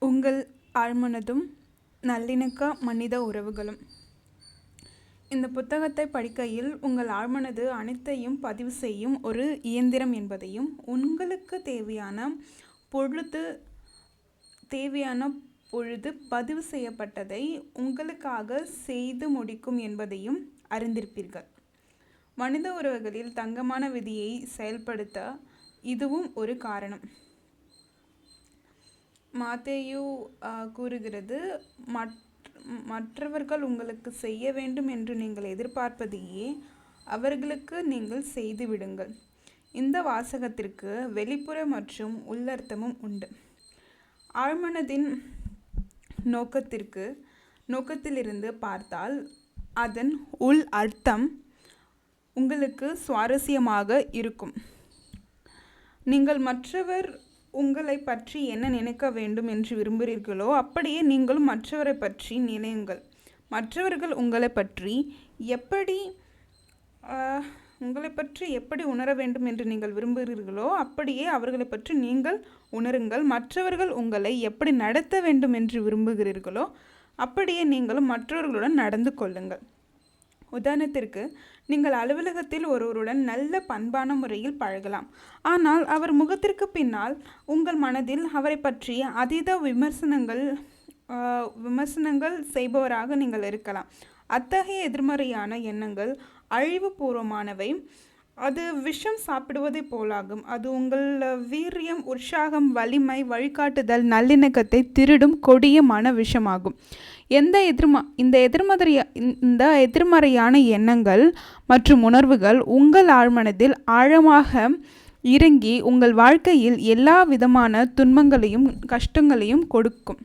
உங்கள் ஆழ்மனதும் நல்லிணக்க மனித உறவுகளும். இந்த புத்தகத்தை படிக்கையில் உங்கள் ஆழ்மனது அனைத்தையும் பதிவு செய்யும் ஒரு இயந்திரம் என்பதையும், உங்களுக்கு தேவையான பொழுது பதிவு செய்யப்பட்டதை உங்களுக்காக செய்து முடிக்கும் என்பதையும் அறிந்திருப்பீர்கள். மனித உறவுகளில் தங்கமான விதியை செயல்படுத்த இதுவும் ஒரு காரணம். மாத்தேயு கூறுகிறது, மற்றவர்கள் உங்களுக்கு செய்ய வேண்டும் என்று நீங்கள் எதிர்பார்ப்பதையே அவர்களுக்கு நீங்கள் செய்து விடுங்கள். இந்த வாசகத்திற்கு வெளிப்புற மற்றும் உள்ளர்த்தமும் உண்டு. ஆழ்மனதின் நோக்கத்திலிருந்து பார்த்தால் அதன் உள் அர்த்தம் உங்களுக்கு சுவாரஸ்யமாக இருக்கும். நீங்கள் மற்றவர் உங்களை பற்றி என்ன நினைக்க வேண்டும் என்று விரும்புகிறீர்களோ அப்படியே நீங்களும் மற்றவரை பற்றி நினையுங்கள். மற்றவர்கள் உங்களை பற்றி எப்படி உணர வேண்டும் என்று நீங்கள் விரும்புகிறீர்களோ அப்படியே அவர்களை பற்றி நீங்கள் உணருங்கள். மற்றவர்கள் உங்களை எப்படி நடத்த வேண்டும் என்று விரும்புகிறீர்களோ அப்படியே நீங்களும் மற்றவர்களுடன் நடந்து கொள்ளுங்கள். உதாரணத்திற்கு, நீங்கள் அலுவலகத்தில் ஒருவருடன் நல்ல பண்பான முறையில் பழகலாம். ஆனால் அவர் முகத்திற்கு பின்னால் உங்கள் மனதில் அவரை பற்றி அதீத விமர்சனங்கள் செய்பவராக நீங்கள் இருக்கலாம். அத்தகைய எதிர்மறையான எண்ணங்கள் அழிவுபூர்வமானவை. அது விஷம் சாப்பிடுவதை போலாகும். அது உங்கள் வீரியம், உற்சாகம், வலிமை, வழிகாட்டுதல், நல்லிணக்கத்தை திருடும் கொடிய மன விஷமாகும். இந்த எதிர்மறையான எண்ணங்கள் மற்றும் உணர்வுகள் உங்கள் ஆழ்மனதில் ஆழமாக இறங்கி உங்கள் வாழ்க்கையில் எல்லா விதமான துன்பங்களையும் கஷ்டங்களையும் கொடுக்கும்.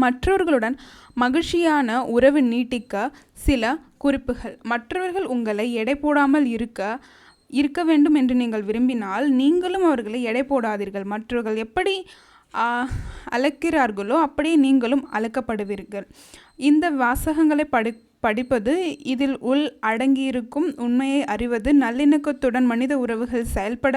மற்றவர்களுடன் மகிழ்ச்சியான உறவு நீட்டிக்க சில குறிப்புகள். மற்றவர்கள் உங்களை எடை போடாமல் இருக்க வேண்டும் என்று நீங்கள் விரும்பினால் நீங்களும் அவர்களை எடை போடாதீர்கள். மற்றவர்கள் எப்படி அழைக்கிறார்களோ அப்படியே நீங்களும் அழைக்கப்படுவீர்கள். இந்த வாசகங்களை படிப்பது, இதில் உள் அடங்கியிருக்கும் உண்மையை அறிவது நல்லிணக்கத்துடன் மனித உறவுகள் செயல்பட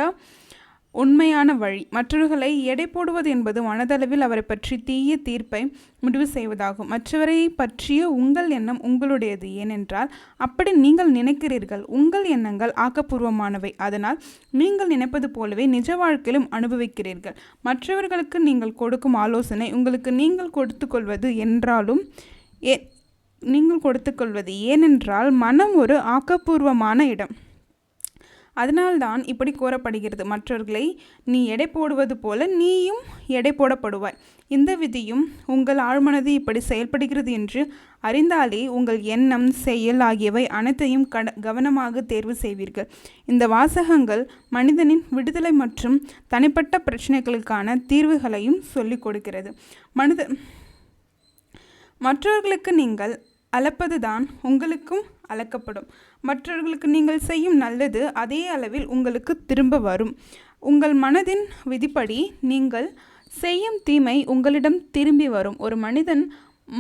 உண்மையான வழி. மற்றவர்களை எடை போடுவது என்பது மனதளவில் அவரை பற்றி தீய தீர்ப்பை முடிவு செய்வதாகும். மற்றவரை பற்றிய உங்கள் எண்ணம் உங்களுடையது, ஏனென்றால் அப்படி நீங்கள் நினைக்கிறீர்கள். உங்கள் எண்ணங்கள் ஆக்கப்பூர்வமானவை, அதனால் நீங்கள் நினைப்பது போலவே நிஜ வாழ்க்கையிலும் அனுபவிக்கிறீர்கள். மற்றவர்களுக்கு நீங்கள் கொடுக்கும் ஆலோசனை உங்களுக்கு நீங்கள் கொடுத்துக்கொள்வது ஏனென்றால் மனம் ஒரு ஆக்கப்பூர்வமான இடம். அதனால்தான் இப்படி கூறப்படுகிறது, மற்றவர்களை நீ எடை போடுவது போல நீயும் எடை போடப்படுவாய். இந்த விதியும் உங்கள் ஆழ்மனது இப்படி செயல்படுகிறது என்று அறிந்தாலே உங்கள் எண்ணம், செயல் ஆகியவை அனைத்தையும் கவனமாக தேர்வு செய்வீர்கள். இந்த வாசகங்கள் மனிதனின் விடுதலை மற்றும் தனிப்பட்ட பிரச்சனைகளுக்கான தீர்வுகளையும் சொல்லிக் கொடுக்கிறது. மற்றவர்களுக்கு நீங்கள் அளப்பதுதான் உங்களுக்கும் அளக்கப்படும். மற்றவர்களுக்கு நீங்கள் செய்யும் நல்லது அதே அளவில் உங்களுக்கு திரும்ப வரும். உங்கள் மனதின் விதிப்படி நீங்கள் செய்யும் தீமை உங்களிடம் திரும்பி வரும். ஒரு மனிதன்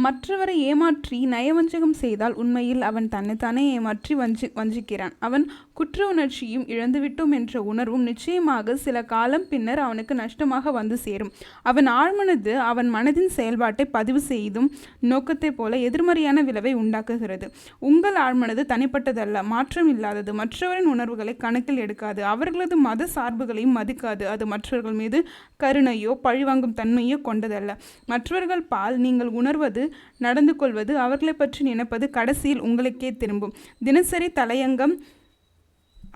மற்றவரை ஏமாற்றி நயவஞ்சகம் செய்தால் உண்மையில் அவன் தன்னைத்தானே ஏமாற்றி வஞ்சிக்கிறான். அவன் குற்ற உணர்ச்சியும் இழந்துவிட்டோம் என்ற உணர்வும் நிச்சயமாக சில காலம் பின்னர் அவனுக்கு நஷ்டமாக வந்து சேரும். அவன் ஆழ்மனது அவன் மனதின் செயல்பாட்டை பதிவு செய்தும் நோக்கத்தை போல எதிர்மறையான விளைவை உண்டாக்குகிறது. உங்கள் ஆழ்மனது தனிப்பட்டதல்ல, மாற்றம் இல்லாதது. மற்றவரின் உணர்வுகளை கணக்கில் எடுக்காது, அவர்களது மத சார்புகளையும் மதிக்காது. அது மற்றவர்கள் மீது கருணையோ பழிவாங்கும் தன்மையோ கொண்டதல்ல. மற்றவர்கள் பால் நீங்கள் உணர்வது, நடந்து கொள்வது, அவர்களை பற்றி நினைப்பது கடைசியில் உங்களுக்கே திரும்பும். தினசரி தலையங்கம்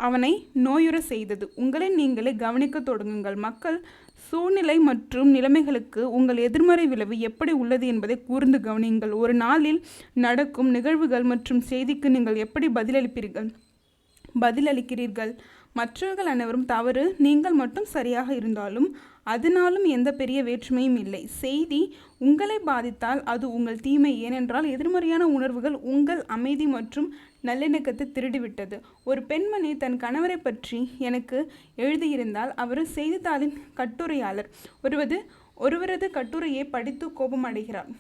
அவனை நோயுற செய்தது. உங்களை நீங்களே கவனிக்க தொடங்குங்கள். மக்கள், சூழ்நிலை மற்றும் நிலைமைகளுக்கு உங்கள் எதிர்மறை விளைவு எப்படி உள்ளது என்பதை கூர்ந்து கவனியுங்கள். ஒரு நாளில் நடக்கும் நிகழ்வுகள் மற்றும் செய்திக்கு நீங்கள் எப்படி பதிலளிக்கிறீர்கள்? மற்றவர்கள் அனைவரும் தவறு, நீங்கள் மட்டும் சரியாக இருந்தாலும் அதனாலும் எந்த பெரிய வேற்றுமையும் இல்லை. செய்தி உங்களை பாதித்தால் அது உங்கள் தீமை, ஏனென்றால் எதிர்மறையான உணர்வுகள் உங்கள் அமைதி மற்றும் நல்லிணக்கத்தை திருடிவிட்டது. ஒரு பெண்மணி தன் கணவரை பற்றி எனக்கு எழுதியிருந்தால் அவர் செய்தித்தாளின் கட்டுரையாளர். ஒருவரது கட்டுரையை படித்து கோபம் அடைகிறார்.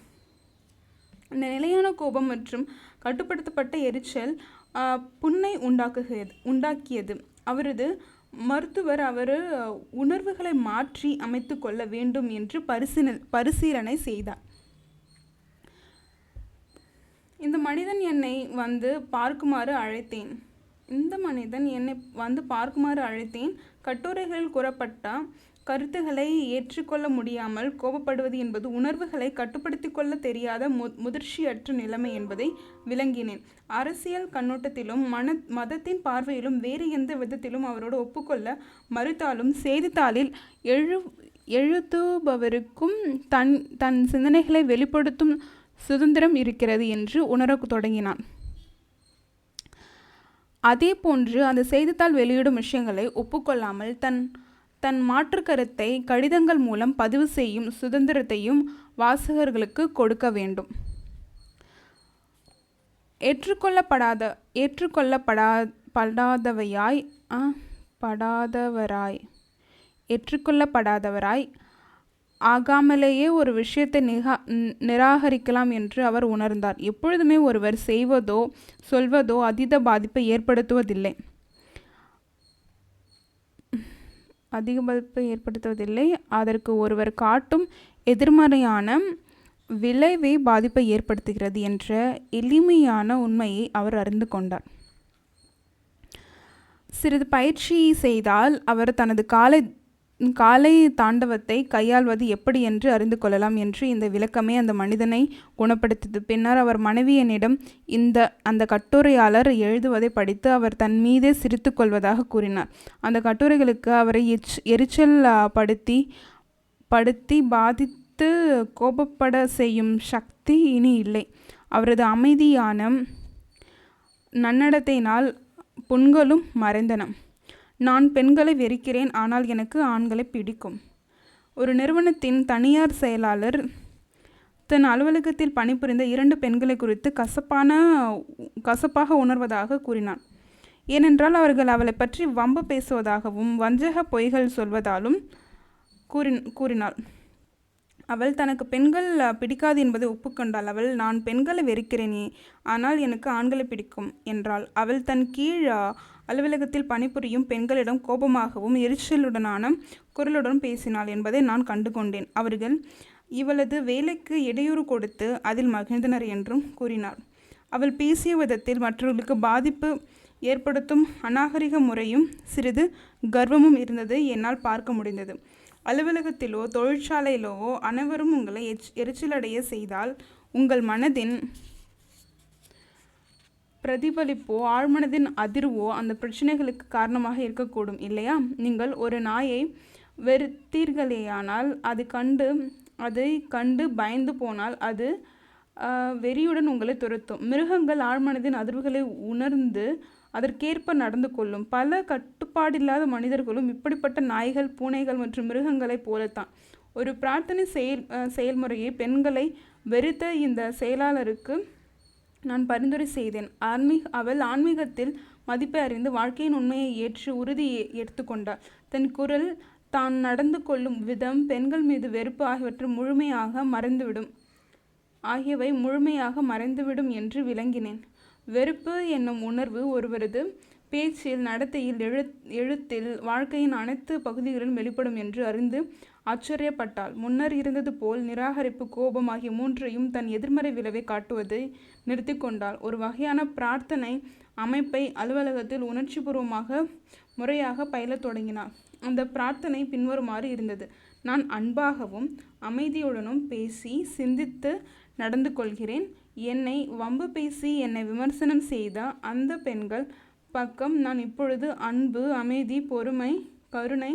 இந்த நிலையான கோபம் மற்றும் கட்டுப்படுத்தப்பட்ட எரிச்சல் புண்ணை உண்டாக்கியது. அவரது மருத்துவர் அவர் உணர்வுகளை மாற்றி அமைத்து கொள்ள வேண்டும் என்று பரிசீலனை செய்தார். இந்த மனிதன் என்னை வந்து பார்க்குமாறு அழைத்தேன். கட்டுரைகளில் கூறப்பட்ட கருத்துக்களை ஏற்றுக்கொள்ள முடியாமல் கோபப்படுவது என்பது உணர்வுகளை கட்டுப்படுத்தி கொள்ள தெரியாத முதிர்ச்சியற்ற நிலைமை என்பதை விளங்கினேன். அரசியல் கண்ணோட்டத்திலும் மதத்தின் பார்வையிலும் வேறு எந்த விதத்திலும் அவரோடு ஒப்புக்கொள்ள மறுத்தாலும் செய்தித்தாளில் எழுதுபவருக்கும் தன் சிந்தனைகளை வெளிப்படுத்தும் சுதந்திரம் இருக்கிறது என்று உணரத் தொடங்கினான். அதே போன்று அந்த செய்தித்தாள் வெளியிடும் விஷயங்களை ஒப்புக்கொள்ளாமல் தன் மாற்று கருத்தை கடிதங்கள் மூலம் பதிவு செய்யும் சுதந்திரத்தையும் வாசகர்களுக்கு கொடுக்க வேண்டும். ஏற்றுக்கொள்ளப்படாதவராய் ஆகாமலேயே ஒரு விஷயத்தை நிராகரிக்கலாம் என்று அவர் உணர்ந்தார். எப்பொழுதுமே ஒருவர் செய்வதோ சொல்வதோ அதீத பாதிப்பை ஏற்படுத்துவதில்லை. அதற்கு ஒருவர் காட்டும் எதிர்மறையான விளைவே பாதிப்பை ஏற்படுத்துகிறது என்ற எளிமையான உண்மையை அவர் அறிந்து கொண்டார். சிறிது பயிற்சி செய்தால் அவர் தனது காலை தாண்டவத்தை கையாள்வது எப்படி என்று அறிந்து கொள்ளலாம் என்று இந்த விளக்கமே அந்த மனிதனை குணப்படுத்தியது. பின்னர் அவர் மனைவியனிடம் அந்த கட்டுரையாளர் எழுதுவதை படித்து அவர் தன் மீதே சிரித்து கொள்வதாக கூறினார். அந்த கட்டுரைகளுக்கு அவரை எரிச்சல் படுத்தி பாதித்து கோபப்பட செய்யும் சக்தி இனி இல்லை. அவரது அமைதியான நன்னடத்தையினால் புண்களும் மறைந்தன. நான் பெண்களை வெறுக்கிறேன், ஆனால் எனக்கு ஆண்களை பிடிக்கும். ஒரு நிறுவனத்தின் தனியார் செயலாளர் தன் அலுவலகத்தில் பணிபுரிந்த 2 பெண்களை குறித்து கசப்பாக உணர்வதாக கூறினார். ஏனென்றால் அவர்கள் அவளை பற்றி வம்பு பேசுவதாகவும் வஞ்சக பொய்கள் சொல்வதாலும் கூறினாள். அவள் தனக்கு பெண்கள் பிடிக்காது என்பதை ஒப்புக்கொண்டாள். நான் பெண்களை வெறுக்கிறேனே, ஆனால் எனக்கு ஆண்களை பிடிக்கும் என்றாள். அவள் தன் கீழ் அலுவலகத்தில் பணிபுரியும் பெண்களிடம் கோபமாகவும் எரிச்சலுடனான குரலுடன் பேசினாள் என்பதை நான் கண்டுகொண்டேன். அவர்கள் இவளது வேலைக்கு இடையூறு கொடுத்து அதில் மகிழ்ந்தனர் என்றும் கூறினார். அவள் பேசிய விதத்தில் மற்றவர்களுக்கு பாதிப்பு ஏற்படுத்தும் அநாகரிக முறையும் சிறிது கர்வமும் இருந்ததை என்னால் பார்க்க முடிந்தது. அலுவலகத்திலோ தொழிற்சாலையிலோ அனைவரும் உங்களை எரிச்சலடைய செய்தால் உங்கள் மனதின் பிரதிபலிப்போ ஆழ்மனதின் அதிர்வோ அந்த பிரச்சனைகளுக்கு காரணமாக இருக்கக்கூடும், இல்லையா? நீங்கள் ஒரு நாயை வெறுத்தீர்களேயானால் அதை கண்டு பயந்து போனால் அது வெறியுடன் உங்களை துரத்தும். மிருகங்கள் ஆழ்மனதின் அதிர்வுகளை உணர்ந்து அதற்கேற்ப நடந்து கொள்ளும். பல கட்டுப்பாடில்லாத மனிதர்களும் இப்படிப்பட்ட நாய்கள், பூனைகள் மற்றும் மிருகங்களைப் போலத்தான். ஒரு பிரார்த்தனை செயல்முறையை பெண்களை வெறுத்த இந்த செயலாளருக்கு நான் பரிந்துரை செய்தேன். அவள் ஆன்மீகத்தில் மதிப்பை அறிந்து வாழ்க்கையின் உண்மையை ஏற்று உறுதியை எடுத்துக்கொண்டாள். தன் குரல், தான் நடந்து கொள்ளும் விதம், பெண்கள் மீது வெறுப்பு ஆகியவை முழுமையாக மறைந்துவிடும் என்று விளங்கினேன். வெறுப்பு என்னும் உணர்வு ஒருவரது பேச்சில், நடத்தையில், எழுத்தில், வாழ்க்கையின் அனைத்து பகுதிகளிலும் வெளிப்படும் என்று அறிந்து ஆச்சரியப்பட்டாள். முன்னர் இருந்தது போல் நிராகரிப்பு, கோபம் ஆகிய 3ஐயும் தன் எதிர்மறை விளைவை காட்டுவதை நிறுத்தி கொண்டாள். ஒரு வகையான பிரார்த்தனை அமைப்பை அலுவலகத்தில் உணர்ச்சிபூர்வமாக முறையாக பயிலத் தொடங்கினாள். அந்த பிரார்த்தனை பின்வருமாறு இருந்தது: நான் அன்பாகவும் அமைதியுடனும் பேசி சிந்தித்து நடந்து கொள்கிறேன். என்னை வம்பு பேசி என்னை விமர்சனம் செய்த அந்த பெண்கள் பக்கம் நான் இப்பொழுது அன்பு, அமைதி, பொறுமை, கருணை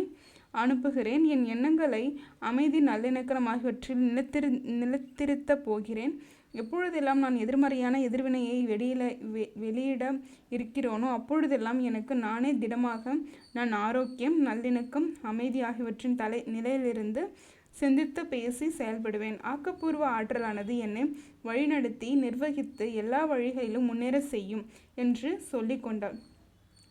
அனுப்புகிறேன். என் எண்ணங்களை அமைதி, நல்லிணக்கம் ஆகியவற்றில் நிலைத்திருத்தப் போகிறேன். எப்பொழுதெல்லாம் நான் எதிர்மறையான எதிர்வினையை வெளியிட இருக்கிறேனோ அப்பொழுதெல்லாம் எனக்கு நானே திடமாக நான் ஆரோக்கியம், நல்லிணக்கம், அமைதி ஆகியவற்றின் நிலையிலிருந்து சிந்தித்து பேசி செயல்படுவேன். ஆக்கப்பூர்வ ஆற்றலானது என்னை வழிநடத்தி நிர்வகித்து எல்லா வழிகளிலும் முன்னேற செய்யும் என்று சொல்லி கொண்டாள்.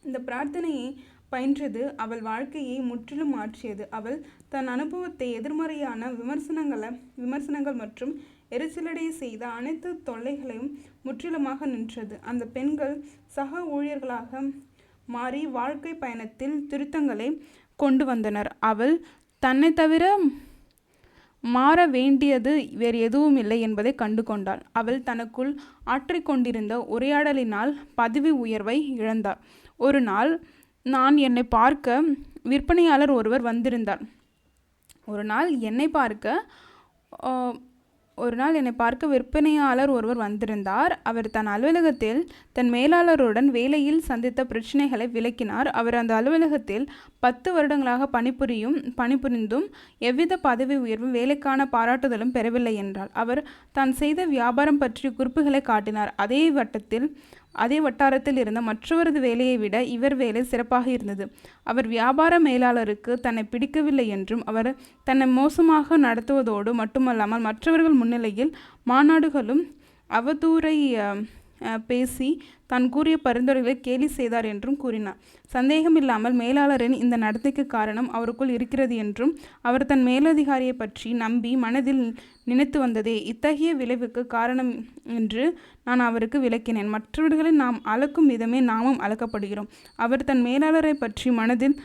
இந்த பிரார்த்தனையை பயின்றது அவள் வாழ்க்கையை முற்றிலும் மாற்றியது. அவள் தன் அனுபவத்தை எதிர்மறையான விமர்சனங்கள் மற்றும் எரிச்சலடைய செய்த அனைத்து தொல்லைகளையும் முற்றிலுமாக நின்றது. அந்த பெண்கள் சக ஊழியர்களாக மாறி வாழ்க்கை பயணத்தில் திருத்தங்களை கொண்டு வந்தனர். அவள் தன்னை தவிர மாற வேண்டியது வேறு எதுவும் இல்லை என்பதை கண்டு கொண்டாள். அவள் தனக்குள் ஆற்றிக்கொண்டிருந்த உரையாடலினால் பதவி உயர்வை இழந்தார். ஒரு நாள் என்னை பார்க்க விற்பனையாளர் ஒருவர் வந்திருந்தார். ஒரு நாள் என்னை பார்க்க விற்பனையாளர் ஒருவர் வந்திருந்தார். அவர் தன் அலுவலகத்தில் தன் மேலாளருடன் வேலையில் சந்தித்த பிரச்சனைகளை விளக்கினார். அவர் அந்த அலுவலகத்தில் 10 வருடங்களாக பணிபுரிந்தும் எவ்வித பதவி உயர்வும் வேலைக்கான பாராட்டுதலும் பெறவில்லை என்றார். அவர் தான் செய்த வியாபாரம் பற்றிய குறிப்புகளை காட்டினார். அதே வட்டாரத்தில் இருந்த மற்றவரது வேலையை விட இவர் வேலை சிறப்பாக இருந்தது. அவர் வியாபார மேலாளருக்கு தன்னை பிடிக்கவில்லை என்றும் அவர் தன்னை மோசமாக நடத்துவதோடு மட்டுமல்லாமல் மற்றவர்கள் முன்னிலையில் மாநாடுகளும் அவதூறை பேசி தான் கூறிய பரிந்துரைகளை கேலி செய்தார் என்றும் கூறினார். சந்தேகமில்லாமல் மேலாளரின் இந்த நடத்தைக்கு காரணம் அவருக்குள் இருக்கிறது என்றும் அவர் தன் மேலதிகாரியை பற்றி நம்பி மனதில் நினைத்து வந்ததே இத்தகைய விளைவுக்கு காரணம் என்று நான் அவருக்கு விளக்கினேன். மற்றவர்களை நாம் அளக்கும் விதமே நாமும் அளக்கப்படுகிறோம். அவர் தன் மேலாளரை பற்றி மனதில்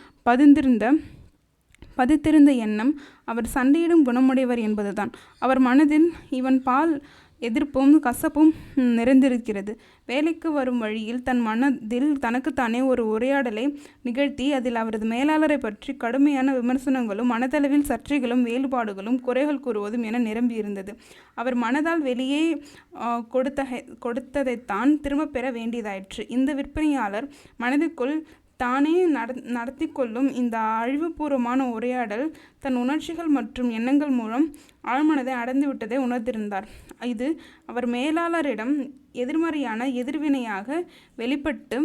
பதித்திருந்த எண்ணம் அவர் சண்டையிடும் குணமுடையவர் என்பதுதான். அவர் மனதில் இவன் பால் எதிர்ப்பும் கசப்பும் நிறைந்திருக்கிறது. வேலைக்கு வரும் வழியில் தன் மனதில் தனக்குத்தானே ஒரு உரையாடலை நிகழ்த்தி அதில் அவரது மேலாளரை பற்றி கடுமையான விமர்சனங்களும் மனதளவில் சர்ச்சைகளும் வேறுபாடுகளும் குறைகள் கூறுவதும் என நிரம்பியிருந்தது. அவர் மனதால் வெளியே கொடுத்ததைத்தான் திரும்ப பெற வேண்டியதாயிற்று. இந்த விற்பனையாளர் மனதிற்குள் தானே நடத்தி கொள்ளும் இந்த அழிவுபூர்வமான உரையாடல் தன் உணர்ச்சிகள் மற்றும் எண்ணங்கள் மூலம் ஆழ்மனதை அடைந்துவிட்டதை உணர்ந்திருந்தார். இது அவர் மேலாளரிடம் எதிர்மறையான எதிர்வினையாக வெளிப்பட்டு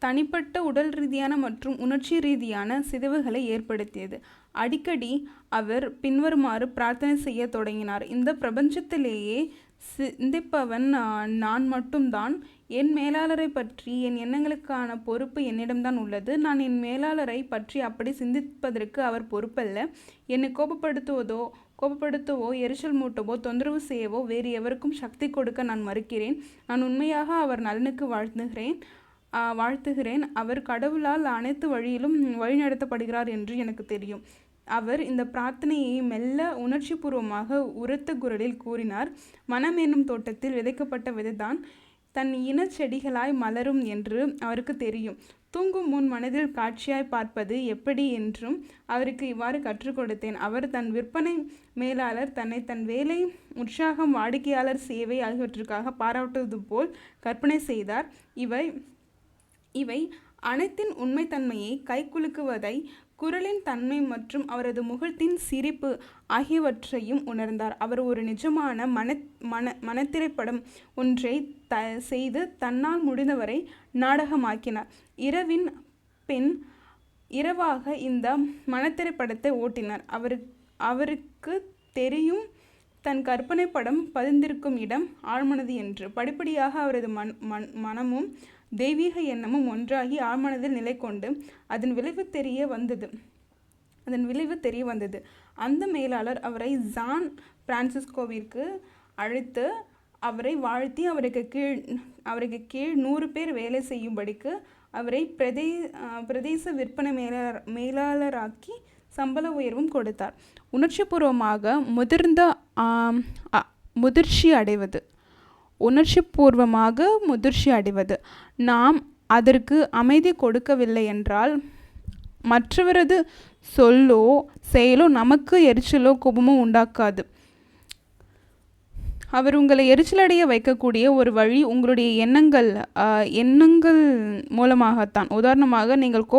தனிப்பட்ட உடல் ரீதியான மற்றும் உணர்ச்சி ரீதியான சிதைவுகளை ஏற்படுத்தியது. அடிக்கடி அவர் பின்வருமாறு பிரார்த்தனை செய்ய தொடங்கினார். இந்த பிரபஞ்சத்திலேயே சிந்திப்பவன் நான் மட்டும்தான். என் மேலாளரை பற்றி என் எண்ணங்களுக்கான பொறுப்பு என்னிடம்தான் உள்ளது. நான் என் மேலாளரை பற்றி அப்படி சிந்திப்பதற்கு அவர் பொறுப்பல்ல. என்னை கோபப்படுத்தவோ எரிச்சல் மூட்டவோ தொந்தரவு செய்யவோ வேறு எவருக்கும் சக்தி கொடுக்க நான் மறுக்கிறேன். நான் உண்மையாக அவர் நலனுக்கு வாழ்த்துகிறேன். அவர் கடவுளால் அனைத்து வழியிலும் வழிநடத்தப்படுகிறார் என்று எனக்கு தெரியும். அவர் இந்த பிரார்த்தனையை மெல்ல உணர்ச்சிபூர்வமாக உரத்த குரலில் கூறினார். மனம் என்னும் தோட்டத்தில் விதைக்கப்பட்ட விதைதான் தன் இன செடிகளாய் மலரும் என்று அவருக்கு தெரியும். தூங்கும் முன் மனதில் காட்சியாய் பார்ப்பது எப்படி என்றும் அவருக்கு இவ்வாறு கற்றுக் கொடுத்தேன். அவர் தன் விற்பனை மேலாளர் தன்னை தன் வேலை, உற்சாகம், வாடிக்கையாளர் சேவை ஆகியவற்றுக்காக பாராட்டுவது போல் கற்பனை செய்தார். இவை அனைத்தின் உண்மைத்தன்மையை கைக்குலுக்குவதை, குரலின் தன்மை மற்றும் அவரது முகத்தின் சிரிப்பு ஆகியவற்றையும் உணர்ந்தார். அவர் ஒரு நிஜமான மனத்திரைப்படம் ஒன்றை செய்து தன்னால் முடிந்தவரை நாடகமாக்கினார். இரவின் பின் இரவாக இந்த மனத்திரைப்படத்தை ஓட்டினார். அவருக்கு தெரியும் தன் கற்பனை படம் பதிந்திருக்கும் இடம் ஆழ்மனது என்று. படிப்படியாக அவரது மனமும் தெய்வீக எண்ணமும் ஒன்றாகி ஆழ்மனதில் நிலை கொண்டு அதன் விளைவு தெரிய வந்தது. அந்த மேலாளர் அவரை சான் பிரான்சிஸ்கோவிற்கு அழைத்து அவரை வாழ்த்தி அவருக்கு கீழ் 100 பேர் வேலை செய்யும்படிக்கு அவரை பிரதேச விற்பனை மேலாளராக்கி சம்பள உயர்வும் கொடுத்தார். உணர்ச்சிபூர்வமாக முதிர்ச்சி அடைவது நாம் அதற்கு அமைதி கொடுக்கவில்லை என்றால் மற்றவரது சொல்லோ செயலோ நமக்கு எரிச்சலோ கோபமோ உண்டாக்காது. அவர் உங்களை எரிச்சலடைய வைக்கக்கூடிய ஒரு வழி உங்களுடைய எண்ணங்கள் மூலமாகத்தான். உதாரணமாக, நீங்கள்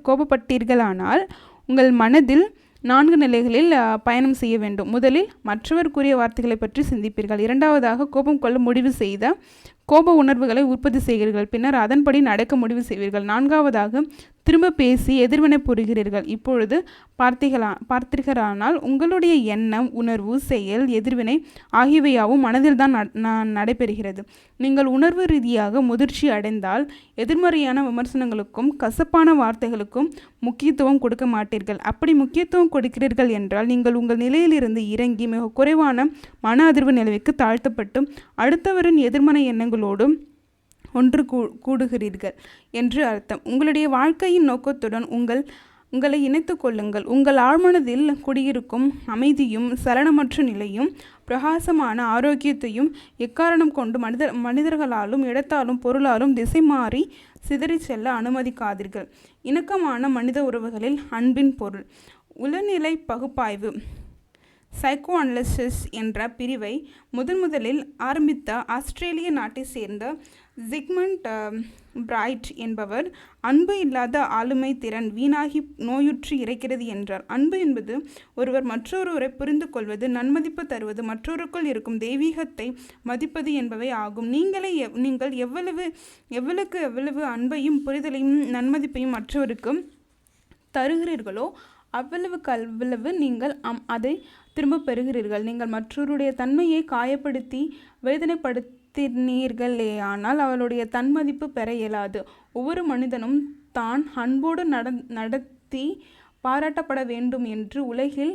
கோபப்பட்டீர்களானால் உங்கள் மனதில் 4 நிலைகளில் பயணம் செய்ய வேண்டும். முதலில் மற்றவர் கூறிய வார்த்தைகளை பற்றி சிந்திப்பீர்கள். இரண்டாவதாக, கோபம் கொள்ள முடிவு செய்த கோப உணர்வுகளை உற்பத்தி செய்கிறீர்கள், பின்னர் அதன்படி நடக்க முடிவு செய்வீர்கள். 4வது, திரும்ப பேசி எதிர்வினை புரிகிறீர்கள். இப்பொழுது பார்த்தீர்களானால் உங்களுடைய எண்ணம், உணர்வு, செயல், எதிர்வினை ஆகியவையாவும் மனதில்தான் நடைபெறுகிறது. நீங்கள் உணர்வு ரீதியாக முதிர்ச்சி அடைந்தால் எதிர்மறையான விமர்சனங்களுக்கும் கசப்பான வார்த்தைகளுக்கும் முக்கியத்துவம் கொடுக்க மாட்டீர்கள். அப்படி முக்கியத்துவம் கொடுக்கிறீர்கள் என்றால் நீங்கள் உங்கள் நிலையிலிருந்து இறங்கி மிக குறைவான மன அதிர்வு நிலைக்கு தாழ்த்தப்பட்டு அடுத்தவரின் எதிர்மறை எண்ணங்களோடும் ஒன்று கூடுகிறீர்கள் என்று அர்த்தம். உங்களுடைய வாழ்க்கையின் நோக்கத்துடன் உங்களை இணைத்து கொள்ளுங்கள். உங்கள் ஆழ்மனதில் குடியிருக்கும் அமைதியும் சலனமற்ற நிலையும் பிரகாசமான ஆரோக்கியத்தையும் எக்காரணம் கொண்டு மனிதர்களாலும் இடத்தாலும் பொருளாலும் திசை மாறி சிதறி செல்ல அனுமதிக்காதீர்கள். இணக்கமான மனித உறவுகளில் அன்பின் பொருள். உளநிலை பகுப்பாய்வு சைக்கோ அனலிசிஸ் என்ற பிரிவை முதலில் ஆரம்பித்த ஆஸ்திரேலிய நாட்டை சேர்ந்த ஜிக்மண்ட் பிரைட் என்பவர், அன்பு இல்லாத ஆளுமை திறன் வீணாகி நோயுற்று இறைக்கிறது என்றார். அன்பு என்பது ஒருவர் மற்றொருவரை புரிந்து கொள்வது, நன்மதிப்பு தருவது, மற்றொருக்குள் இருக்கும் தெய்வீகத்தை மதிப்பது என்பவை ஆகும். நீங்கள் எவ்வளவு அன்பையும் புரிதலையும் நன்மதிப்பையும் மற்றவருக்கு தருகிறீர்களோ அவ்வளவு நீங்கள் அதை திரும்ப பெறுகிறீர்கள். நீங்கள் மற்றவருடைய தன்மையை காயப்படுத்தி வேதனைப்படுத்தினீர்களேயானால் அவளுடைய தன்மதிப்பு பெற இயலாது. ஒவ்வொரு மனிதனும் தான் அன்போடு நடத்தி பாராட்டப்பட வேண்டும் என்று உலகில்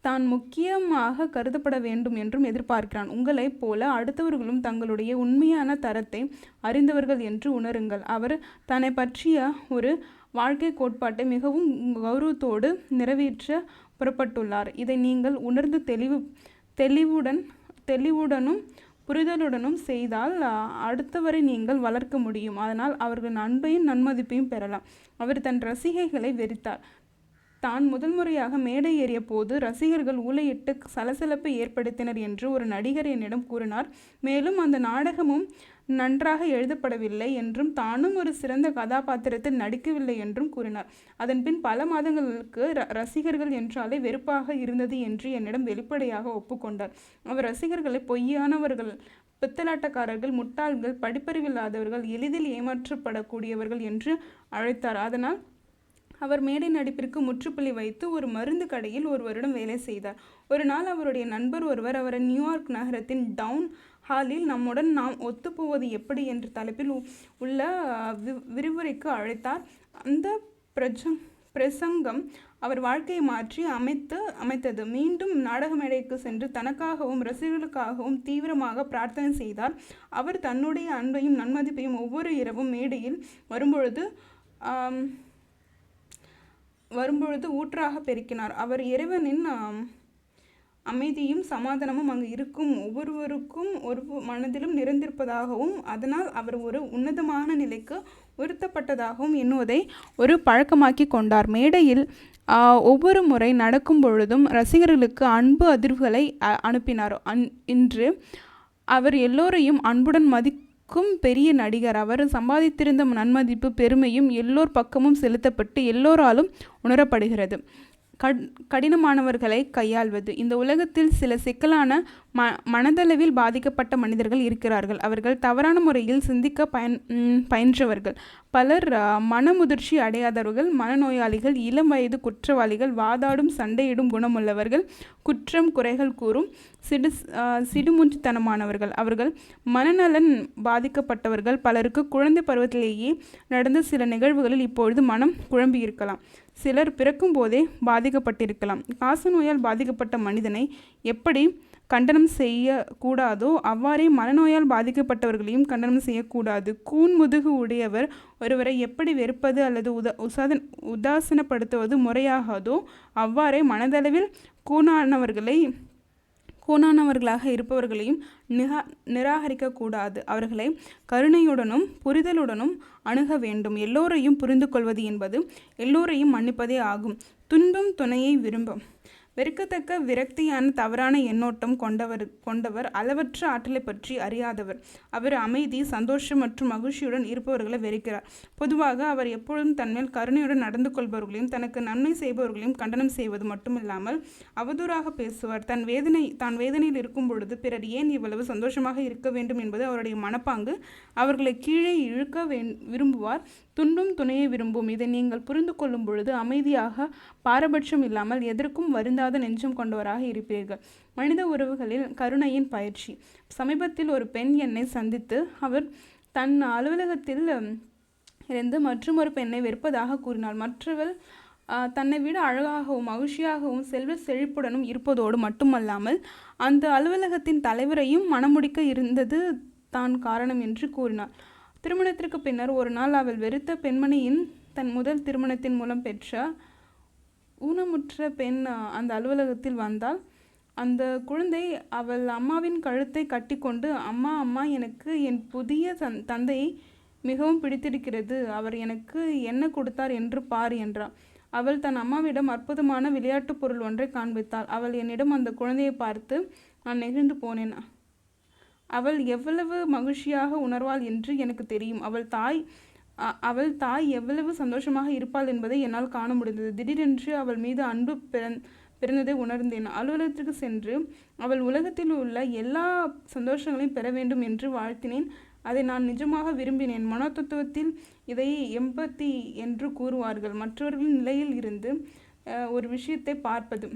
தான் முக்கியமாக கருதப்பட வேண்டும் என்றும் எதிர்பார்க்கிறான். உங்களைப் போல அடுத்தவர்களும் தங்களுடைய உண்மையான தரத்தை அறிந்தவர்கள் என்று உணருங்கள். அவர் தன்னை பற்றிய ஒரு வாழ்க்கை கோட்பாட்டை மிகவும் கௌரவத்தோடு நிறைவேற்ற புறப்பட்டுள்ளார். இதை நீங்கள் உணர்ந்து தெளிவுடனும் புரிதலுடனும் செய்தால் அடுத்தவரை நீங்கள் வளர்க்க முடியும். அதனால் அவர்கள் அன்பையும் நன்மதிப்பையும் பெறலாம். அவர் தன் ரசிகைகளை வெறுத்தார். தான் முறையாக மேடை ஏறிய போது ரசிகர்கள் ஊளையிட்டு சலசலப்பை ஏற்படுத்தினர் என்று ஒரு நடிகர் என்னிடம் கூறினார். மேலும் அந்த நாடகமும் நன்றாக எழுதப்படவில்லை என்றும் தானும் ஒரு சிறந்த கதாபாத்திரத்தில் நடிக்கவில்லை என்றும் கூறினார். அதன் பின் பல மாதங்களுக்கு ரசிகர்கள் என்றாலே வெறுப்பாக இருந்தது என்று என்னிடம் வெளிப்படையாக ஒப்புக்கொண்டார். அவர் ரசிகர்களை பொய்யானவர்கள், பித்தலாட்டக்காரர்கள், முட்டாள்கள், படிப்பறிவில்லாதவர்கள், எளிதில் ஏமாற்றப்படக்கூடியவர்கள் என்று அழைத்தார். அதனால் அவர் மேடை நடிப்பிற்கு முற்றுப்புள்ளி வைத்து ஒரு மருந்து கடையில் ஒரு வருடம் வேலை செய்தார். ஒரு நாள் அவருடைய நண்பர் ஒருவர் அவரை நியூயார்க் நகரத்தின் டவுன் ஹாலில் நம்முடன் நாம் ஒத்துப்போவது எப்படி என்ற தலைப்பில் உள்ள விரிவுரைக்கு அழைத்தார். அந்த பிரசங்கம் அவர் வாழ்க்கையை மாற்றி அமைத்தது. மீண்டும் நாடக மேடைக்கு சென்று தனக்காகவும் ரசிகர்களுக்காகவும் தீவிரமாக பிரார்த்தனை செய்தார். அவர் தன்னுடைய அன்பையும் நன்மதிப்பையும் ஒவ்வொரு இரவும் மேடையில் வரும்பொழுது ஊற்றாக பெருக்கினார். அவர் இறைவனின் அமைதியும் சமாதானமும் அங்கு இருக்கும் ஒவ்வொருவருக்கும் ஒரு மனதிலும் நிறைந்திருப்பதாகவும் அதனால் அவர் ஒரு உன்னதமான நிலைக்கு உயர்த்தப்பட்டதாகவும் எண்ணுவதை ஒரு பழக்கமாக்கி கொண்டார். மேடையில் ஒவ்வொரு முறை நடக்கும் பொழுதும் ரசிகர்களுக்கு அன்பு அதிர்வுகளை அனுப்பினார். இன்று அவர் எல்லோரையும் அன்புடன் பெரிய நடிகர். அவர் சம்பாதித்திருந்த நன்மதிப்பு பெருமையும் எல்லோர் பக்கமும் செலுத்தப்பட்டு எல்லோராலும் உணரப்படுகிறது. கடினமானவர்களை கையாள்வது. இந்த உலகத்தில் சில சிக்கலான மனதளவில் பாதிக்கப்பட்ட மனிதர்கள் இருக்கிறார்கள். அவர்கள் தவறான முறையில் சிந்திக்க பயின்றவர்கள். பலர் மனமுதிர்ச்சி அடையாதவர்கள், மனநோயாளிகள், இளம் வயது குற்றவாளிகள், வாதாடும் சண்டையிடும் குணமுள்ளவர்கள், குற்றம் குறைகள் கூறும் சிடுமூஞ்சித்தனமானவர்கள். அவர்கள் மனநலன் பாதிக்கப்பட்டவர்கள். பலருக்கு குழந்தை பருவத்திலேயே நடந்த சில நிகழ்வுகளில் இப்பொழுது மனம் குழம்பி இருக்கலாம். சிலர் பிறக்கும் போதே பாதிக்கப்பட்டிருக்கலாம். காசநோயால் பாதிக்கப்பட்ட மனிதனை எப்படி கண்டனம் செய்யக்கூடாதோ அவ்வாறே மனநோயால் பாதிக்கப்பட்டவர்களையும் கண்டனம் செய்யக்கூடாது. கூன் முதுகு உடையவர் ஒருவரை எப்படி வெறுப்பது அல்லது உதாசீனப்படுத்துவது முறையாகாதோ அவ்வாறே மனதளவில் கூனானவர்களாக இருப்பவர்களையும் நிராகரிக்கக்கூடாது. அவர்களை கருணையுடனும் புரிதலுடனும் அணுக வேண்டும். எல்லோரையும் புரிந்து கொள்வது என்பது எல்லோரையும் மன்னிப்பதே ஆகும். துன்பம் துணையை வெறுக்கத்தக்க விரக்தியான தவறான எண்ணோட்டம் கொண்டவர் அளவற்ற ஆற்றலை பற்றி அறியாதவர். அவர் அமைதி, சந்தோஷம் மற்றும் மகிழ்ச்சியுடன் இருப்பவர்களை வெறுக்கிறார். பொதுவாக அவர் எப்பொழுதும் தன்மேல் கருணையுடன் நடந்து கொள்பவர்களையும் தனக்கு நன்மை செய்பவர்களையும் கண்டனம் செய்வது மட்டுமில்லாமல் அவதூறாக பேசுவார். தான் வேதனையில் இருக்கும் பொழுது பிறர் ஏன் இவ்வளவு சந்தோஷமாக இருக்க வேண்டும் என்பது அவருடைய மனப்பாங்கு. அவர்களை கீழே இழுக்க விரும்புவார். துண்டும் துணையை விரும்பும். இதை நீங்கள் புரிந்து கொள்ளும் பொழுது அமைதியாக, பாரபட்சம் இல்லாமல் எதற்கும் வருந்தாத நெஞ்சம் கொண்டவராக இருப்பீர்கள். மனித உறவுகளில் கருணையின் பயிற்சி. சமீபத்தில் ஒரு பெண் என்னை சந்தித்து அவர் தன் அலுவலகத்தில் இருந்து மற்றொரு பெண்ணை வெறுப்பதாக கூறினாள். மற்றவள் தன்னை விட அழகாகவும் மகிழ்ச்சியாகவும் செல்வ செழிப்புடனும் இருப்பதோடு மட்டுமல்லாமல் அந்த அலுவலகத்தின் தலைவரையும் மணமுடிக்க இருந்தது தான் காரணம் என்று கூறினாள். திருமணத்திற்கு பின்னர் ஒரு நாள் அவள் வெறுத்த பெண்மணியின் தன் முதல் திருமணத்தின் மூலம் பெற்ற ஊனமுற்ற பெண் அந்த அலுவலகத்தில் வந்தாள். அந்த குழந்தை அவள் அம்மாவின் கழுத்தை கட்டிக்கொண்டு, அம்மா அம்மா எனக்கு என் புதிய தந்தையை மிகவும் பிடித்திருக்கிறது. அவர் எனக்கு என்ன கொடுத்தார் என்று பார் என்றாள். அவள் தன் அம்மாவிடம் அற்புதமான விளையாட்டு பொருள் ஒன்றை காண்பித்தாள். அவள் என்னிடம் அந்த குழந்தையை பார்த்து, நான் நெகிழ்ந்து போனேன். அவள் எவ்வளவு மகிழ்ச்சியாக உணர்வாள் என்று எனக்கு தெரியும். அவள் தாய் எவ்வளவு சந்தோஷமாக இருப்பாள் என்பதை என்னால் காண முடிந்தது. திடீரென்று அவள் மீது அன்பு பிறந்ததை உணர்ந்தேன். அலுவலகத்திற்கு சென்று அவள் உலகத்தில் உள்ள எல்லா சந்தோஷங்களையும் பெற வேண்டும் என்று வாழ்த்தினேன். அதை நான் நிஜமாக விரும்பினேன். மனோதத்துவத்தில் இதை எம்பத்தி என்று கூறுவார்கள். மற்றவர்களின் நிலையில் இருந்து ஒரு விஷயத்தை பார்ப்பது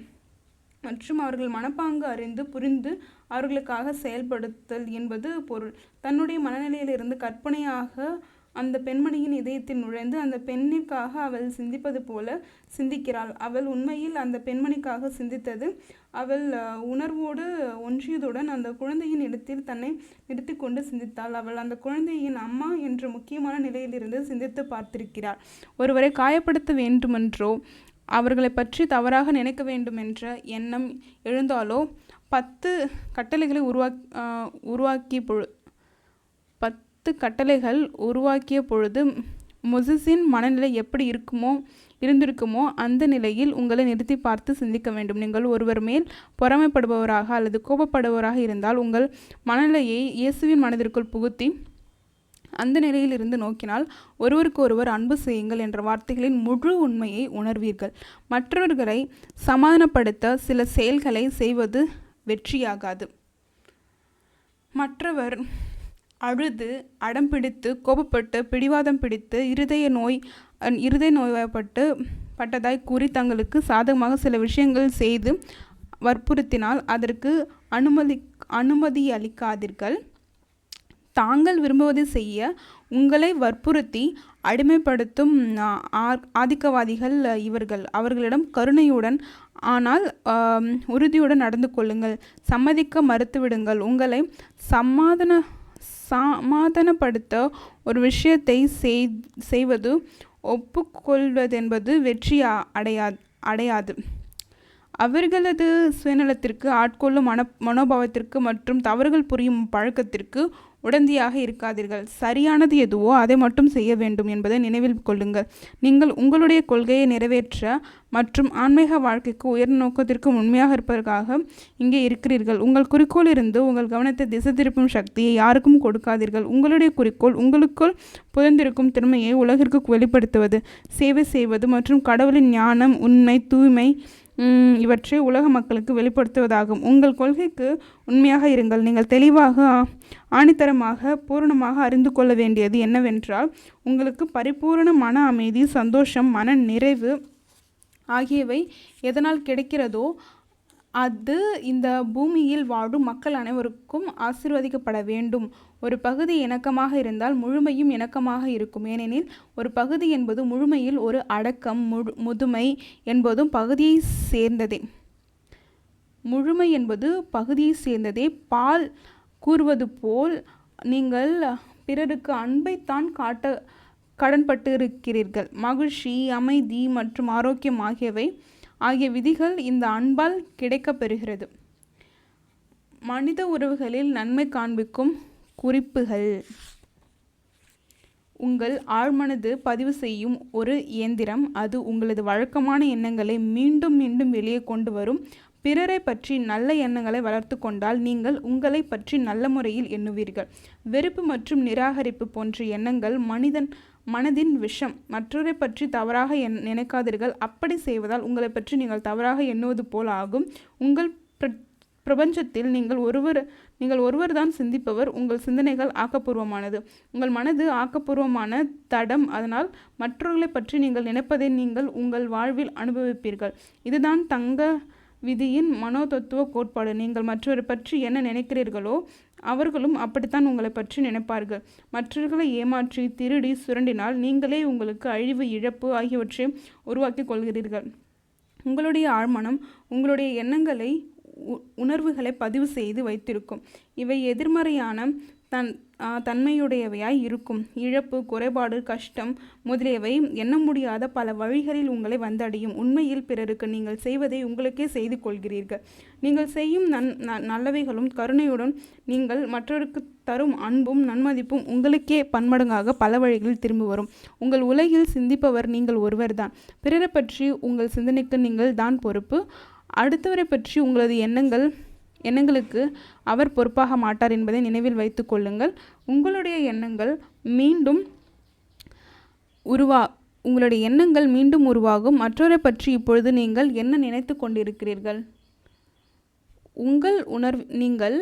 மற்றும் அவர்கள் மனப்பாங்கு அறிந்து புரிந்து அவர்களுக்காக செயல்படுத்தல் என்பது பொருள். தன்னுடைய மனநிலையிலிருந்து கற்பனையாக அந்த பெண்மணியின் இதயத்தில் நுழைந்து அந்த பெண்ணிற்காக அவள் சிந்திப்பது போல சிந்திக்கிறாள். அவள் உண்மையில் அந்த பெண்மணிக்காக சிந்தித்தது. அவள் உணர்வோடு ஒன்றியதுடன் அந்த குழந்தையின் இடத்தில் தன்னை நிறுத்தி கொண்டு சிந்தித்தாள். அவள் அந்த குழந்தையின் அம்மா என்ற முக்கியமான நிலையிலிருந்து சிந்தித்து பார்த்திருக்கிறாள். ஒருவரை காயப்படுத்த வேண்டுமென்றோ அவர்களை பற்றி தவறாக நினைக்க வேண்டுமென்ற எண்ணம் எழுந்தாலோ 10 கட்டளைகளை உருவாக்கிய பொழுது மொசஸின் மனநிலை எப்படி இருந்திருக்குமோ அந்த நிலையில் உங்களை நிறுத்தி பார்த்து சிந்திக்க வேண்டும். நீங்கள் ஒருவர் மேல் பொறாமைப்படுபவராக அல்லது கோபப்படுபவராக இருந்தால் உங்கள் மனநிலையை இயேசுவின் மனதிற்குள் புகுத்தி அந்த நிலையிலிருந்து நோக்கினால் ஒருவருக்கு ஒருவர் அன்பு செய்யுங்கள் என்ற வார்த்தைகளின் முழு உண்மையை உணர்வீர்கள். மற்றவர்களை சமாதானப்படுத்த சில செயல்களை செய்வது வெற்றியாகாது. மற்றவர் அழுது அடம் பிடித்து கோபப்பட்டு பிடிவாதம் பிடித்து இருதய நோய்வாய்ப்பட்டதாய் கூறி தங்களுக்கு சாதகமாக சில விஷயங்கள் செய்து வற்புறுத்தினால் அதற்கு அனுமதியளிக்காதீர்கள். தாங்கள் விரும்புவதை செய்ய உங்களை வற்புறுத்தி அடிமைப்படுத்தும் ஆதிக்கவாதிகள் இவர்கள். அவர்களிடம் கருணையுடன் ஆனால் உறுதியுடன் நடந்து கொள்ளுங்கள். சம்மதிக்க மறுத்துவிடுங்கள். உங்களை சமாதானப்படுத்த ஒரு விஷயத்தை செய்வது ஒப்புக்கொள்வதென்பது வெற்றி அடையாது. அவர்களது சுயநலத்திற்கு ஆட்கொள்ளும் மனோபாவத்திற்கு மற்றும் தவறுகள் புரியும் பழக்கத்திற்கு உடந்தையாக இருக்காதீர்கள். சரியானது எதுவோ அதை மட்டும் செய்ய வேண்டும் என்பதை நினைவில் கொள்ளுங்கள். நீங்கள் உங்களுடைய கொள்கையை நிறைவேற்ற மற்றும் ஆன்மீக வாழ்க்கைக்கு உயர்ந்த நோக்கத்திற்கு உண்மையாக இருப்பதற்காக இங்கே இருக்கிறீர்கள். உங்கள் குறிக்கோள் இருந்து உங்கள் கவனத்தை திசை திருப்பும் சக்தியை யாருக்கும் கொடுக்காதீர்கள். உங்களுடைய குறிக்கோள் உங்களுக்குள் புதைந்திருக்கும் திறமையை உலகிற்கு வெளிப்படுத்துவது, சேவை செய்வது மற்றும் கடவுளின் ஞானம், உண்மை, தூய்மை இவற்றை உலக மக்களுக்கு வெளிப்படுத்துவதாகும். உங்கள் கொள்கைக்கு உண்மையாக இருங்கள். நீங்கள் தெளிவாக, ஆணித்தரமாக, பூரணமாக அறிந்து கொள்ள வேண்டியது என்னவென்றால் உங்களுக்கு பரிபூரண மன அமைதி, சந்தோஷம், மன நிறைவு ஆகியவை எதனால் கிடைக்கிறதோ அது இந்த பூமியில் வாழும் மக்கள் அனைவருக்கும் ஆசீர்வதிக்கப்பட வேண்டும். ஒரு பகுதி இணக்கமாக இருந்தால் முழுமையும் இணக்கமாக இருக்கும். ஏனெனில் ஒரு பகுதி என்பது முழுமையில் ஒரு அடக்கம், முதுமை என்பதும் பகுதியை சேர்ந்ததே. முழுமை என்பது பகுதியை சேர்ந்ததே. பால் கூறுவது போல் நீங்கள் பிறருக்கு அன்பைத்தான் கடன்பட்டு இருக்கிறீர்கள். மகிழ்ச்சி, அமைதி மற்றும் ஆரோக்கியம் ஆகிய விதிகள் இந்த அன்பால் கிடைக்கப் பெறுகிறது. மனித உறவுகளில் நன்மை காண்பிக்கும் குறிப்புகள். உங்கள் ஆழ்மனது பதிவு செய்யும் ஒரு இயந்திரம். அது உங்களது வழக்கமான எண்ணங்களை மீண்டும் மீண்டும் வெளியே கொண்டு வரும். பிறரை பற்றி நல்ல எண்ணங்களை வளர்த்து கொண்டால் நீங்கள் உங்களை பற்றி நல்ல முறையில் எண்ணுவீர்கள். வெறுப்பு மற்றும் நிராகரிப்பு போன்ற எண்ணங்கள் மனதின் விஷம். மற்றவரை பற்றி தவறாக நினைக்காதீர்கள். அப்படி செய்வதால் உங்களை பற்றி நீங்கள் தவறாக எண்ணுவது போல் ஆகும். உங்கள் பிரபஞ்சத்தில் நீங்கள் ஒருவர் தான் சிந்திப்பவர். உங்கள் சிந்தனைகள் ஆக்கப்பூர்வமானது. உங்கள் மனது ஆக்கப்பூர்வமான தடம். அதனால் மற்றவர்களை பற்றி நீங்கள் நினைப்பதை நீங்கள் உங்கள் வாழ்வில் அனுபவிப்பீர்கள். இதுதான் தங்க விதியின் மனோதத்துவ கோட்பாடு. நீங்கள் மற்றவரை பற்றி என்ன நினைக்கிறீர்களோ அவர்களும் அப்படித்தான் உங்களை பற்றி நினைப்பார்கள். மற்றவர்களை ஏமாற்றி, திருடி, சுரண்டினால் நீங்களே உங்களுக்கு அழிவு, இழப்பு ஆகியவற்றை உருவாக்கி கொள்கிறீர்கள். உங்களுடைய ஆழ்மனம் உங்களுடைய எண்ணங்களை, உணர்வுகளை பதிவு செய்து வைத்திருக்கும். இவை எதிர்மறையான தன்மையுடையவையாய் இருக்கும். இழப்பு, குறைபாடு, கஷ்டம் முதலியவை எண்ண முடியாத பல வழிகளில் உங்களை வந்தடையும். உண்மையில் பிறருக்கு நீங்கள் செய்வதை உங்களுக்கே செய்து கொள்கிறீர்கள். நீங்கள் செய்யும் நல்லவைகளும் கருணையுடன் நீங்கள் மற்றவருக்கு தரும் அன்பும் நன்மதிப்பும் உங்களுக்கே பன்மடங்காக பல வழிகளில் திரும்பி வரும். உங்கள் உலகில் சிந்திப்பவர் நீங்கள் ஒருவர்தான். பிறரை பற்றி உங்கள் சிந்தனைக்கு நீங்கள் தான் பொறுப்பு. அடுத்தவரை பற்றி உங்களது எண்ணங்களுக்கு அவர் பொறுப்பாக மாட்டார் என்பதை நினைவில் வைத்து கொள்ளுங்கள். உங்களுடைய எண்ணங்கள் மீண்டும் உருவாகும். மற்றவரை பற்றி இப்பொழுது நீங்கள் என்ன நினைத்து கொண்டிருக்கிறீர்கள்? நீங்கள்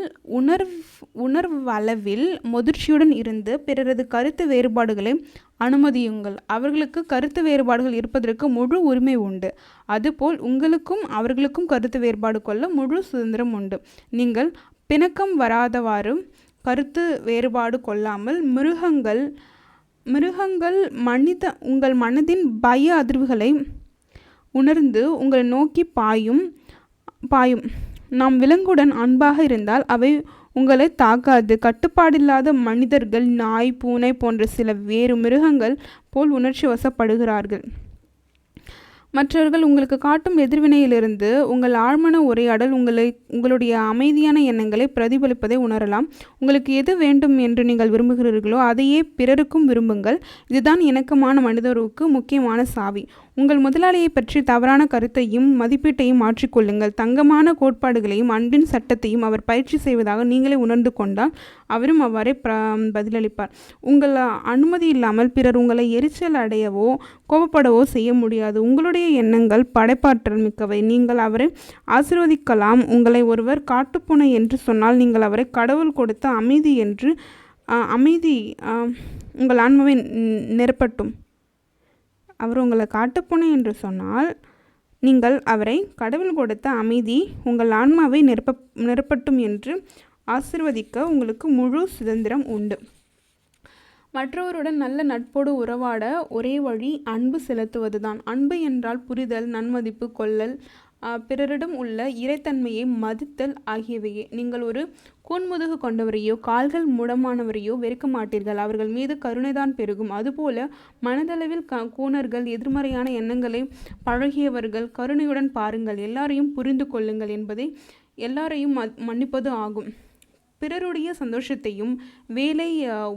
உணர்வளவில் முதிர்ச்சியுடன் இருந்து பிறரது கருத்து வேறுபாடுகளை அனுமதியுங்கள். அவர்களுக்கு கருத்து வேறுபாடுகள் இருப்பதற்கு முழு உரிமை உண்டு. அதுபோல் உங்களுக்கும் அவர்களுக்கும் கருத்து வேறுபாடு கொள்ள முழு சுதந்திரம் உண்டு. நீங்கள் பிணக்கம் வராதவாறு கருத்து வேறுபாடு கொள்ளாமல் மிருகங்கள் உங்கள் மனதின் பய அதிர்வுகளை உணர்ந்து உங்களை நோக்கி பாயும். நாம் விலங்குடன் அன்பாக இருந்தால் அவை உங்களை தாக்காது. கட்டுப்பாடில்லாத மனிதர்கள், நாய், பூனை போன்ற சில வேறு மிருகங்கள் போல் உணர்ச்சி வசப்படுகிறார்கள். மற்றவர்கள் உங்களுக்கு காட்டும் எதிர்வினையிலிருந்து உங்கள் ஆழ்மன உரையாடல் உங்களுடைய அமைதியான எண்ணங்களை பிரதிபலிப்பதை உணரலாம். உங்களுக்கு எது வேண்டும் என்று நீங்கள் விரும்புகிறீர்களோ அதையே பிறருக்கும் விரும்புங்கள். இதுதான் இணக்கமான மனிதருக்கு முக்கியமான சாவி. உங்கள் முதலாளியை பற்றி தவறான கருத்தையும் மதிப்பீட்டையும் மாற்றிக்கொள்ளுங்கள். தங்கமான கோட்பாடுகளையும் அன்பின் சட்டத்தையும் அவர் பயிற்சி செய்வதாக நீங்களே உணர்ந்து கொண்டால் அவரும் அவ்வாறே பதிலளிப்பார். உங்கள் அனுமதி இல்லாமல் பிறர் உங்களை எரிச்சல் அடையவோ கோபப்படவோ செய்ய முடியாது. உங்களுடைய எண்ணங்கள் படைப்பாற்றல் மிக்கவை. நீங்கள் அவரை ஆசீர்வதிக்கலாம். உங்களை ஒருவர் காட்டுப்பூனை என்று சொன்னால் நீங்கள் அவரை கடவுள் கொடுத்த அமைதி உங்கள் ஆன்மாவை நிரப்பட்டும். அவர் உங்களை காட்டுப்பூனை என்று சொன்னால் நீங்கள் அவரை கடவுள் கொடுத்த அமைதி உங்கள் ஆன்மாவை நிரப்பட்டும் என்று ஆசீர்வதிக்க உங்களுக்கு முழு சுதந்திரம் உண்டு. மற்றவருடன் நல்ல நட்போடு உறவாட ஒரே வழி அன்பு செலுத்துவதுதான். அன்பு என்றால் புரிதல், நன்மதிப்பு கொள்ளல், பிறரிடம் உள்ள இறைத்தன்மையை மதித்தல் ஆகியவையே. நீங்கள் ஒரு கூன்முதுகு கொண்டவரையோ கால்கள் முடமானவரையோ வெறுக்க மாட்டீர்கள். அவர்கள் மீது கருணைதான் பெருகும். அதுபோல மனதளவில் கூனர்கள், எதிர்மறையான எண்ணங்களை பழகியவர்கள் கருணையுடன் பாருங்கள். எல்லாரையும் புரிந்து கொள்ளுங்கள் என்பதை எல்லாரையும் மன்னிப்பது ஆகும். பிறருடைய சந்தோஷத்தையும் வேலை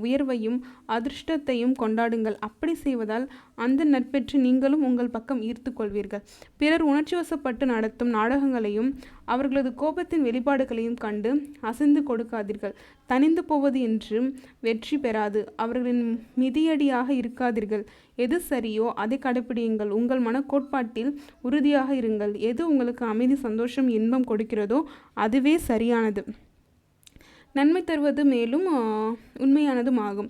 உயர்வையும் அதிர்ஷ்டத்தையும் கொண்டாடுங்கள். அப்படி செய்வதால் அந்த நட்பெற்று நீங்களும் உங்கள் பக்கம் ஈர்த்து கொள்வீர்கள். பிறர் உணர்ச்சி வசப்பட்டு நடத்தும் நாடகங்களையும் அவர்களது கோபத்தின் வெளிப்பாடுகளையும் கண்டு அசைந்து கொடுக்காதீர்கள். தனிந்து போவது என்று வெற்றி பெறாது. அவர்களின் மிதியடியாக இருக்காதீர்கள். எது சரியோ அதை கடைப்பிடியுங்கள். உங்கள் மனக்கோட்பாட்டில் உறுதியாக இருங்கள். எது உங்களுக்கு அமைதி, சந்தோஷம், இன்பம் கொடுக்கிறதோ அதுவே சரியானது, நன்மை தருவது, மேலும் உண்மையானதும் ஆகும்.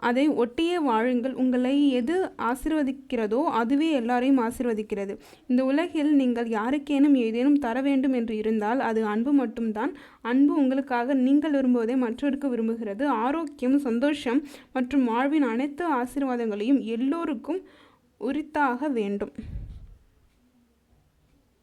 அதை ஒட்டியே வாழுங்கள். உங்களை எது ஆசீர்வதிக்கிறதோ அதுவே எல்லாரையும் ஆசீர்வதிக்கிறது. இந்த உலகில் நீங்கள் யாருக்கேனும் ஏதேனும் தர வேண்டும் என்று இருந்தால் அது அன்பு மட்டும்தான். அன்பு உங்களுக்காக நீங்கள் விரும்புவதை மற்றவருக்கு விரும்புகிறது. ஆரோக்கியம், சந்தோஷம் மற்றும் வாழ்வின் அனைத்து ஆசீர்வாதங்களையும் எல்லோருக்கும் உரித்தாக வேண்டும்.